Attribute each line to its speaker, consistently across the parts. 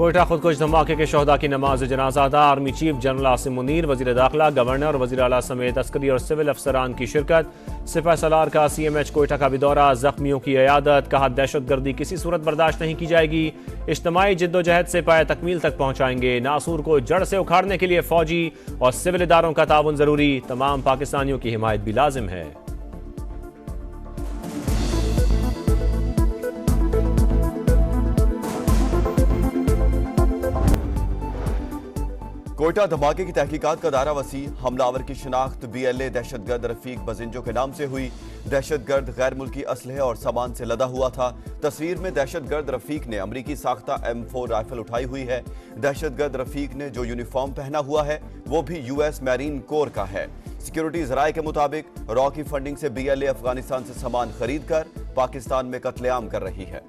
Speaker 1: कोयटा खुदकुश धमाके के शोहदा की नमाज जनाजा अदा। Army chief general Asim Munir, वजीर दाखिला, गवर्नर, वजीर आला समेत अस्करी और सिविल अफसरान की शिरकत। सिपह सलार का CMH कोयटा का भी दौरा, जख्मियों की इयादत। कहा दहशतगर्दी किसी सूरत बर्दाश्त नहीं की जाएगी। इज्तिमाई जिद्दोजहद से पाए तकमील तक पहुंचाएंगे। नासूर को जड़ से उखाड़ने के लिए फौजी और सिविल इदारों का ताउन जरूरी। तमाम पाकिस्तानियों की हिमायत भी लाजिम है।
Speaker 2: कोयटा धमाके की तहकीकात का दायरा वसी। हमलावर की शिनाख्त BLA दहशतगर्द रफीक बजिंजो के नाम से हुई। दहशतगर्द गैर मुल्की असलहे और सामान से लदा हुआ था। तस्वीर में दहशतगर्द रफीक ने अमरीकी साख्ता M4 राइफल उठाई हुई है। दहशतगर्द रफीक ने जो यूनिफॉर्म पहना हुआ है वो भी US मैरीन कोर का है। सिक्योरिटी जराये के मुताबिक रॉ की फंडिंग से BLA अफगानिस्तान से सामान खरीद कर पाकिस्तान में कत्लेआम कर रही है।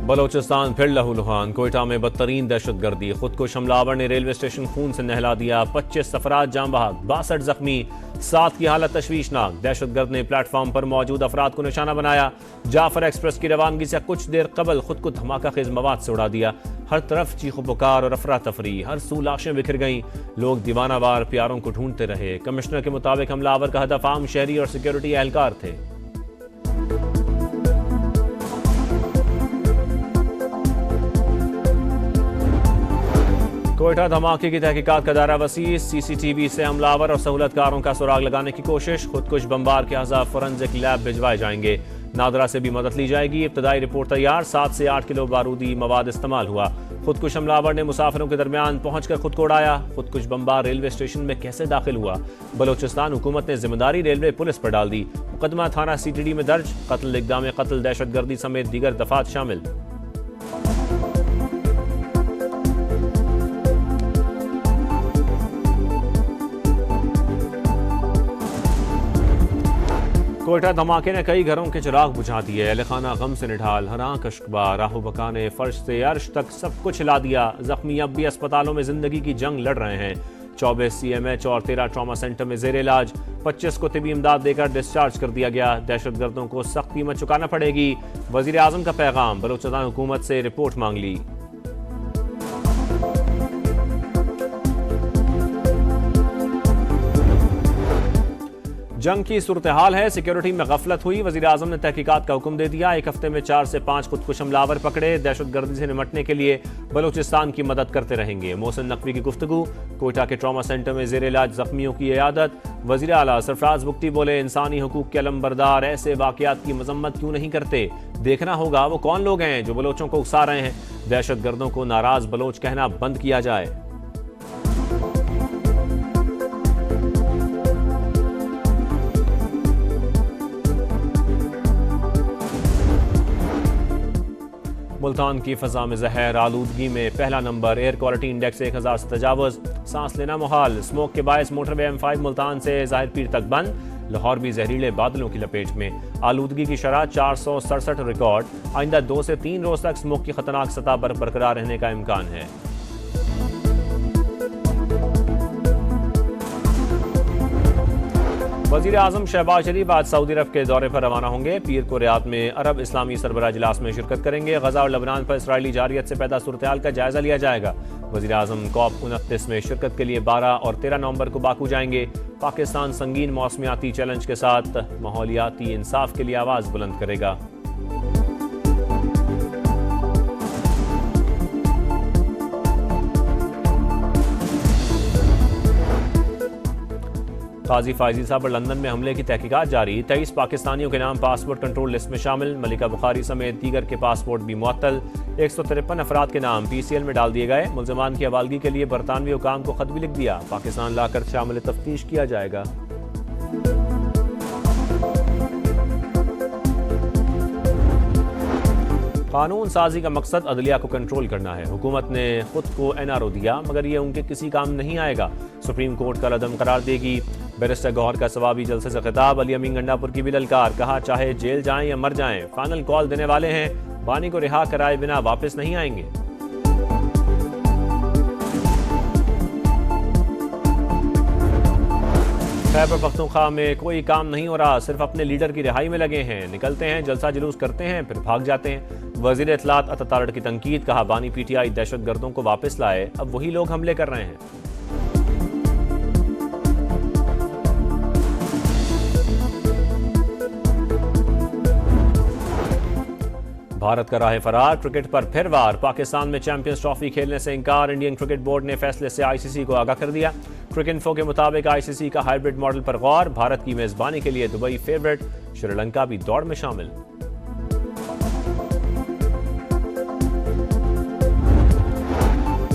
Speaker 1: बलोचिस्तान फिर लहूलुहान। कोयटा में बदतरीन दहशतगर्दी। खुदकुश हमलावर ने रेलवे स्टेशन खून से नहला दिया। 25 अफराद जाम बहक, 62 जख्मी, 7 की हालत तशवीशनाक। दहशतगर्द ने प्लेटफॉर्म पर मौजूद अफराद को निशाना बनाया। जाफर एक्सप्रेस की रवानगी से कुछ देर कबल खुद को धमाका खेज मवाद से उड़ा दिया। हर तरफ चीखो पुकार और अफरा तफरी, हर सू लाशें बिखर गईं। लोग दीवानावार प्यारों को ढूंढते रहे। कमिश्नर के मुताबिक हमलावर का हदफ आम शहरी और सिक्योरिटी एहलकार थे। कोयटा धमाके की तहकीकात का दायरा वसी। CCTV से हमलावर और सहूलतकारों का सुराग लगाने की कोशिश। खुदकुश बम्बार के अज़ा फोरेंसिक लैब भिजवाए जाएंगे। नादरा से भी मदद ली जाएगी। इब्तदाई रिपोर्ट तैयार। 7 से 8 किलो बारूदी मवाद इस्तेमाल हुआ। खुदकुश हमलावर ने मुसाफिरों के दरमियान पहुंचकर खुद को उड़ाया। खुदकुश बम्बार रेलवे स्टेशन में कैसे दाखिल हुआ? बलोचिस्तान हुकूमत ने जिम्मेदारी रेलवे पुलिस पर डाल दी। मुकदमा थाना CTD में दर्ज। कत्ल, इक़दाम कत्ल, दहशतगर्दी समेत दीगर दफात शामिल। कोयटा धमाके ने कई घरों के चिराग बुझा दिए। अहलखाना गम से निढाल, हरां कश्कबा, राहो बका ने फर्श से अर्श तक सब कुछ हिला दिया। जख्मी अब भी अस्पतालों में जिंदगी की जंग लड़ रहे हैं। 24 CMH और 13 ट्रॉमा सेंटर में जेर इलाज। 25 को तिबी इमदाद देकर डिस्चार्ज कर दिया गया। दहशतगर्दों को सख्त कीमत चुकाना पड़ेगी। वजीर आजम का पैगाम, बलोचिस्तान हुकूमत से रिपोर्ट मांग ली। जंग की सूरत हाल है। सिक्योरिटी में गफलत हुई। वजीर आजम ने तहकीकात का हुक्म दे दिया। 1 हफ्ते में 4 से 5 खुदकुश हमलावर पकड़े। दहशतगर्दी से निमटने के लिए बलोचिस्तान की मदद करते रहेंगे। मोहसिन नकवी की गुफ्तगू। कोयटा के ट्रॉमा सेंटर में जेर इलाज जख्मियों की इयादत। वजीर आला सरफराज बुख्ती बोले, इंसानी हुकूक के अलमबरदार ऐसे वाकयात की मजम्मत क्यों नहीं करते? देखना होगा वो कौन लोग हैं जो बलोचों को उकसा रहे हैं। दहशतगर्दों को नाराज बलोच कहना बंद किया जाए। मुल्तान की फजा में जहर, आलूदगी में पहला नंबर। एयर क्वालिटी इंडेक्स 1000 से तजावुज। सांस लेना मुहाल। स्मोक के बायस मोटरवे M5 मुल्तान से जाहिर पीर तक बंद। लाहौर भी जहरीले बादलों की लपेट में। आलूदगी की शरह 467 रिकॉर्ड। आइंदा 2 से 3 रोज तक स्मोक की खतरनाक सतह पर बरकरार रहने का इम्कान है। वजीर आजम शहबाज शरीफ आज सऊदी अरब के दौरे पर रवाना होंगे। पीर को रियाद में अरब इस्लामी सरबराह इजलास में शिरकत करेंगे। गजा और लबनान पर इसराइली जारियत से पैदा सूरत-ए-हाल का जायजा लिया जाएगा। वजीर आजम COP29 में शिरकत के लिए 12 और 13 नवंबर को बाकू जाएंगे। पाकिस्तान संगीन मौसमियाती चैलेंज के साथ माहौलियाती इंसाफ के लिए आवाज बुलंद करेगा। काजी फायजी साहब पर लंदन में हमले की तहकीकात जारी। 23 पाकिस्तानियों के नाम पासपोर्ट कंट्रोल लिस्ट में शामिल। मलिका बुखारी समेत दीगर के पासपोर्ट भी मुअत्तल। 153 अफराद के नाम PCL में डाल दिए गए। मुल्ज़मान की हवालगी के लिए बरतानवी हुकाम को खत भी लिख दिया। पाकिस्तान लाकर शामिल तफ्तीश किया जाएगा। कानून साजी का मकसद अदलिया को कंट्रोल करना है। हुकूमत ने खुद को NRO दिया मगर यह उनके किसी काम नहीं आएगा। सुप्रीम कोर्ट का लदम करार देगी। बैरिस्टर गौहर का सवाबी जलसे से खिताब। अली अमीन गंडापुर की भी ललकार। कहा चाहे जेल जाएं या मर जाएं, फाइनल कॉल देने वाले हैं। बानी को रिहा कराए बिना वापस नहीं आएंगे। खैबर पख्तूनख्वा में कोई काम नहीं हो रहा, सिर्फ अपने लीडर की रिहाई में लगे हैं। निकलते हैं, जलसा जुलूस करते हैं, फिर भाग जाते हैं। वजीर इत्तलात अता तारड़ की तनकीद, कहा बानी PTI दहशतगर्दों को वापस लाए, अब वही लोग हमले कर रहे हैं। भारत का राह फरार, क्रिकेट पर फिर वार। पाकिस्तान में चैंपियंस ट्रॉफी खेलने से इंकार, इंडियन क्रिकेट बोर्ड ने फैसले से ICC को आगाह कर दिया। क्रिकइंफो के मुताबिक ICC का हाइब्रिड मॉडल पर गौर, भारत की मेजबानी के लिए दुबई फेवरेट, श्रीलंका भी दौड़ में शामिल।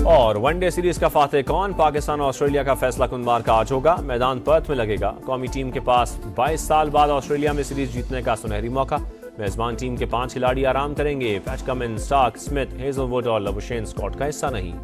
Speaker 1: और वनडे सीरीज का फातेह कौन, पाकिस्तान और ऑस्ट्रेलिया का फैसला कुन मार्का आज होगा। मैदान पर्थ में लगेगा। कौमी टीम के पास 22 साल बाद ऑस्ट्रेलिया में सीरीज जीतने का सुनहरी मौका। मेजबान टीम के 5 खिलाड़ी आराम करेंगे। Pat Cummins, Starc, Smith, Hazlewood और लबुशेन स्कॉट का हिस्सा नहीं।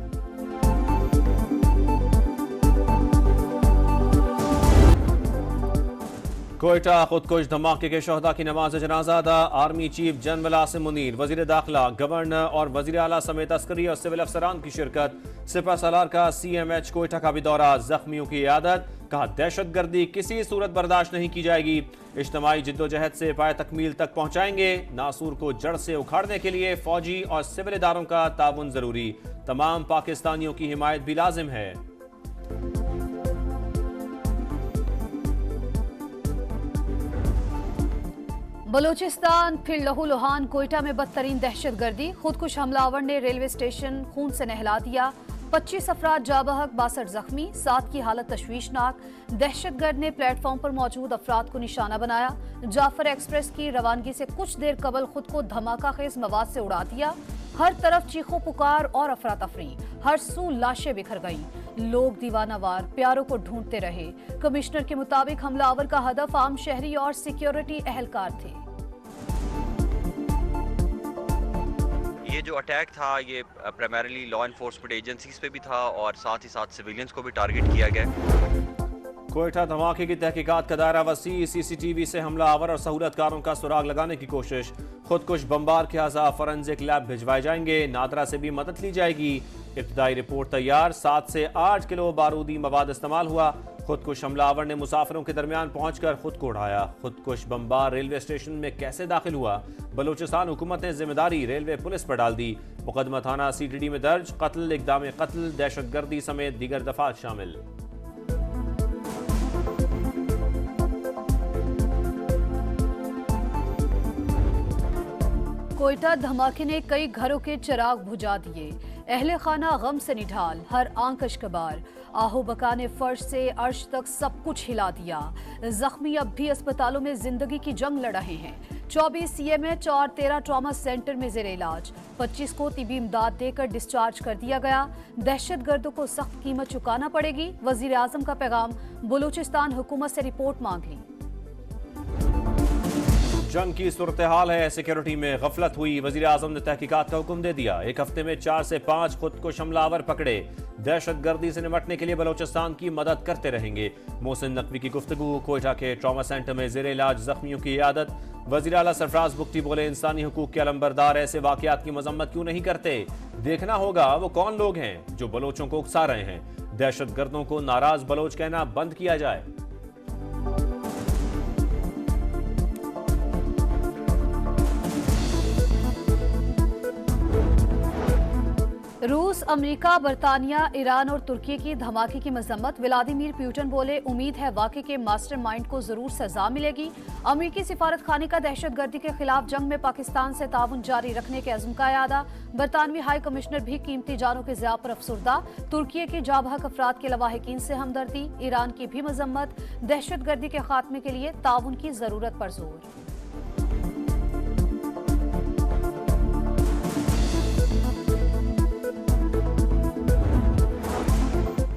Speaker 1: कोयटा खुदकुश धमाके के शोहदा की नमाज जनाजा अदा। Army chief general Asim Munir, वजीर दाखिला, गवर्नर और वजीर आला समेत अस्करी और सिविल अफसरान की शिरकत। सिपा सालार का CMH कोयटा का भी दौरा, जख्मियों की इयादत। कहा दहशतगर्दी किसी सूरत बर्दाश्त नहीं की जाएगी। इज्तिमाई जिद्दोजहद से पाए तकमील तक पहुंचाएंगे। नासूर को जड़ से उखाड़ने के लिए फौजी और सिविल इदारों का ताउन जरूरी। तमाम पाकिस्तानियों की हिमायत भी लाजिम है।
Speaker 3: बलूचिस्तान फिर लहूलुहान, कोयटा में बदतरीन दहशतगर्दी। खुदकुश हमलावर ने रेलवे स्टेशन खून से नहला दिया। 25 अफराद जाबहक, 62 जख्मी, 7 की हालत तशवीशनाक। दहशतगर्द ने प्लेटफॉर्म पर मौजूद अफराद को निशाना बनाया। जाफर एक्सप्रेस की रवानगी से कुछ देर कबल खुद को धमाका खेज मवाद से उड़ा दिया। हर तरफ चीखों पुकार और अफरा तफरी, हर सू लाशें बिखर गईं। लोग दीवानावार प्यारों को ढूंढते रहे। कमिश्नर के मुताबिक हमलावर का हदफ आम शहरी और सिक्योरिटी एहलकार थे।
Speaker 4: ये जो अटैक था ये प्राइमरीली लॉ एनफोर्समेंट एजेंसीज पे भी था और साथ ही साथ सिविलियंस को भी टारगेट किया गया।
Speaker 1: कोयटा धमाके की तहकीकात का दायरा वसी। CCTV से हमलावर और सहूलतकारों का सुराग लगाने की कोशिश। खुदकुश बम्बार के अज़ा फॉरेंसिक लैब भिजवाए जाएंगे। नादरा से भी मदद ली जाएगी। इब्तदाई रिपोर्ट तैयार। 7 से 8 किलो बारूदी मवाद इस्तेमाल हुआ। खुदकुश हमलावर ने मुसाफिरों के दरमियान पहुंचकर खुद को उड़ाया। खुदकुश बम्बार रेलवे स्टेशन में कैसे दाखिल हुआ, बलूचिस्तान हुकूमत ने जिम्मेदारी रेलवे पुलिस पर डाल दी। मुकदमा थाना CTD में दर्ज। कत्ल, इक़दाम कत्ल, दहशतगर्दी समेत दीगर दफात शामिल।
Speaker 3: कोयटा धमाके ने कई घरों के चिराग बुझा दिए। अहले खाना गम से निढाल, हर आंख अश्कबार। आहो बका ने फर्श से अर्श तक सब कुछ हिला दिया। जख्मी अब भी अस्पतालों में जिंदगी की जंग लड़ रहे हैं। 24 CMH और 13 ट्रॉमा सेंटर में जेर इलाज। 25 को तिबी इमदाद देकर डिस्चार्ज कर दिया गया। दहशतगर्दों को सख्त कीमत चुकाना पड़ेगी। वजीर आजम का पैगाम, बलूचिस्तान हुकूमत से रिपोर्ट मांग ली।
Speaker 1: जंग की सूरत हाल है, सिक्योरिटी में गफलत हुई। वजीर आजम ने तहकीकात का हुक्म दे दिया। एक हफ्ते में 4 से 5 खुदकुश हमलावर पकड़े। दहशतगर्दी से निपटने के लिए बलूचिस्तान की मदद करते रहेंगे। मोहसिन नकवी की गुफ्तगू। कोयटा के ट्रॉमा सेंटर में जेर इलाज जख्मियों की इयादत। वजीर आला सरफराज बुख्ती बोले, इंसानी हुकूक के अलंबरदार ऐसे वाकयात की मजम्मत क्यों नहीं करते। देखना होगा वो कौन लोग हैं जो बलोचों को उकसा रहे हैं। दहशतगर्दों को नाराज बलोच कहना बंद किया जाए।
Speaker 3: रूस, अमेरिका, बरतानिया, ईरान और तुर्की की धमाके की मजम्मत। व्लादिमीर पुतिन बोले, उम्मीद है वाक़े के मास्टरमाइंड को जरूर सजा मिलेगी। अमेरिकी सिफारत खाने का दहशतगर्दी के खिलाफ जंग में पाकिस्तान से ताउन जारी रखने के अज़्म का यादा। बरतानवी हाई कमिश्नर भी कीमती जानों के ज़िया पर अफसुर्दा। तुर्की के जाबहक अफराद के लवाहिकीन से हमदर्दी। ईरान की भी मजम्मत। दहशतगर्दी के खात्मे के लिए ताउन की जरूरत पर जोर।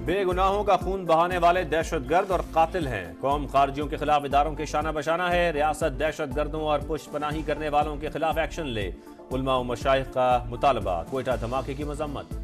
Speaker 1: बेगुनाहों का खून बहाने वाले दहशतगर्द और कातिल हैं। कौम खारजियों के खिलाफ इदारों के शाना बशाना है। रियासत दहशतगर्दों और पुष्पनाही करने वालों के खिलाफ एक्शन ले। उलमा व मशाइख का मुतालबा। कोयटा धमाके की मजम्मत।